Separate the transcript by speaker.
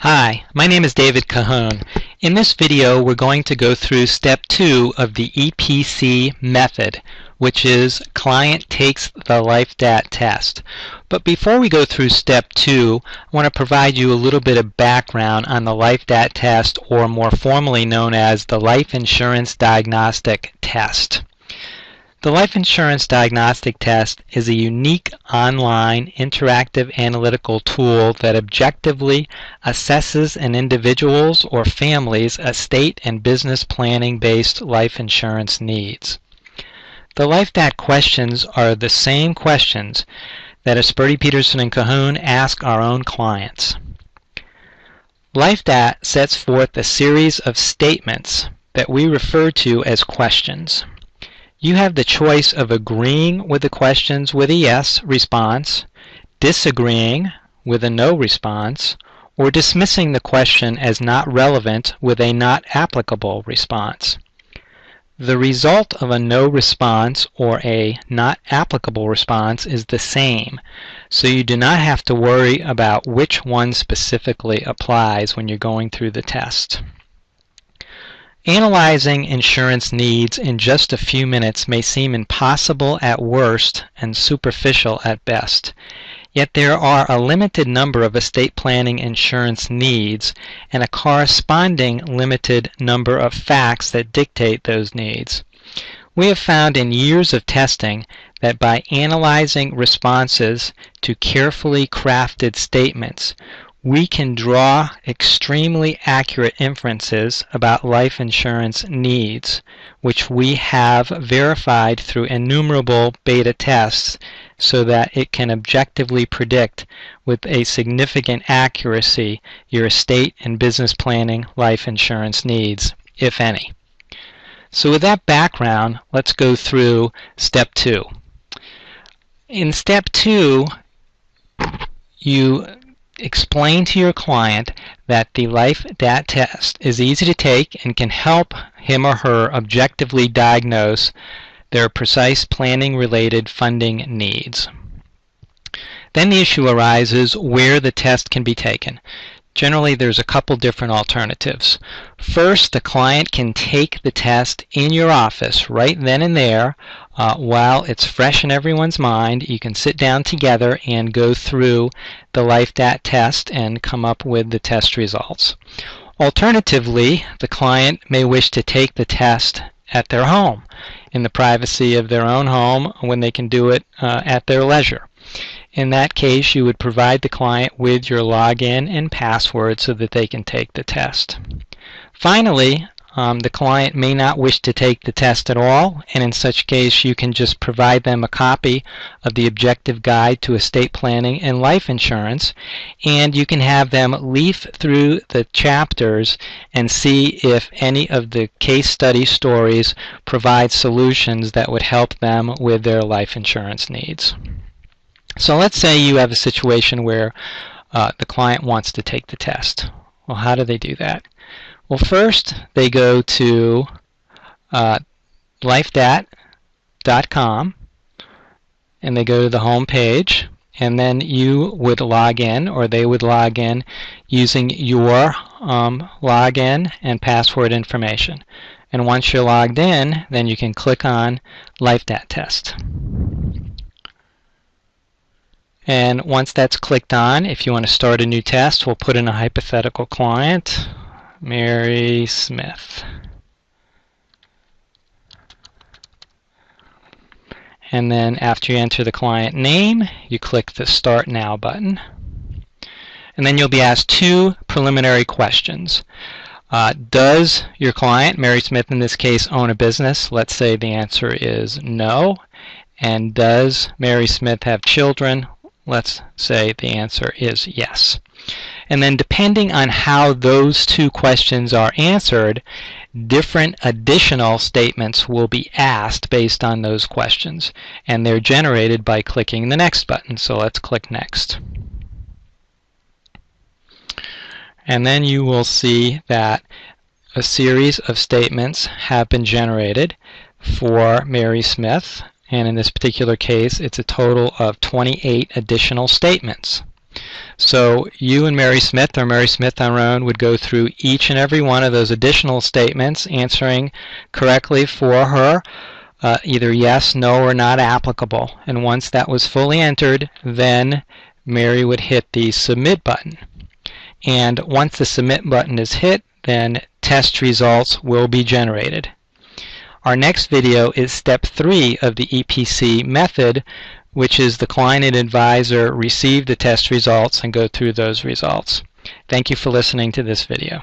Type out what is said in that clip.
Speaker 1: Hi, my name is David Cahoone. In this video, we're going to go through step 2 of the EPC method, which is client takes the life-dat test. But before we go through step 2, I want to provide you a little bit of background on the life-dat test, or more formally known as the Life Insurance Diagnostic Test. The Life Insurance Diagnostic Test is a unique online interactive analytical tool that objectively assesses an individual's or family's estate and business planning based life insurance needs. The life-dat questions are the same questions that Asperti, Peterson, and Cahoone ask our own clients. Life-dat sets forth a series of statements that we refer to as questions. You have the choice of agreeing with the questions with a yes response, disagreeing with a no response, or dismissing the question as not relevant with a not applicable response. The result of a no response or a not applicable response is the same, so you do not have to worry about which one specifically applies when you're going through the test. Analyzing insurance needs in just a few minutes may seem impossible at worst and superficial at best. Yet there are a limited number of estate planning insurance needs and a corresponding limited number of facts that dictate those needs. We have found in years of testing that by analyzing responses to carefully crafted statements, we can draw extremely accurate inferences about life insurance needs, which we have verified through innumerable beta tests so that it can objectively predict with a significant accuracy your estate and business planning life insurance needs, if any. So with that background, let's go through step 2. In step 2, you explain to your client that the life-dat test is easy to take and can help him or her objectively diagnose their precise planning-related funding needs. Then the issue arises where the test can be taken. Generally, there's a couple different alternatives. First, the client can take the test in your office right then and there while it's fresh in everyone's mind. You can sit down together and go through the life-dat test and come up with the test results. Alternatively, the client may wish to take the test at their home, in the privacy of their own home, when they can do it at their leisure. In that case, you would provide the client with your login and password so that they can take the test. Finally, the client may not wish to take the test at all, and in such case you can just provide them a copy of the Objective Guide to Estate Planning and Life Insurance, and you can have them leaf through the chapters and see if any of the case study stories provide solutions that would help them with their life insurance needs. So let's say you have a situation where the client wants to take the test. Well, how do they do that? Well, first they go to life-dat.com and they go to the home page, and then you would log in, or they would log in using your login and password information. And once you're logged in, then you can click on life-dat test. And once that's clicked on, if you want to start a new test, we'll put in a hypothetical client, Mary Smith. And then after you enter the client name, you click the Start Now button. And then you'll be asked two preliminary questions. Does your client, Mary Smith in this case, own a business? Let's say the answer is no. And does Mary Smith have children? Let's say the answer is yes. And then depending on how those two questions are answered, different additional statements will be asked based on those questions. And they're generated by clicking the Next button. So let's click Next. And then you will see that a series of statements have been generated for Mary Smith. And in this particular case, it's a total of 28 additional statements. So you and Mary Smith, or Mary Smith on her own, would go through each and every one of those additional statements, answering correctly for her, either yes, no, or not applicable. And once that was fully entered, then Mary would hit the submit button. And once the submit button is hit, then test results will be generated. Our next video is step 3 of the EPC method, which is the client and advisor receive the test results and go through those results. Thank you for listening to this video.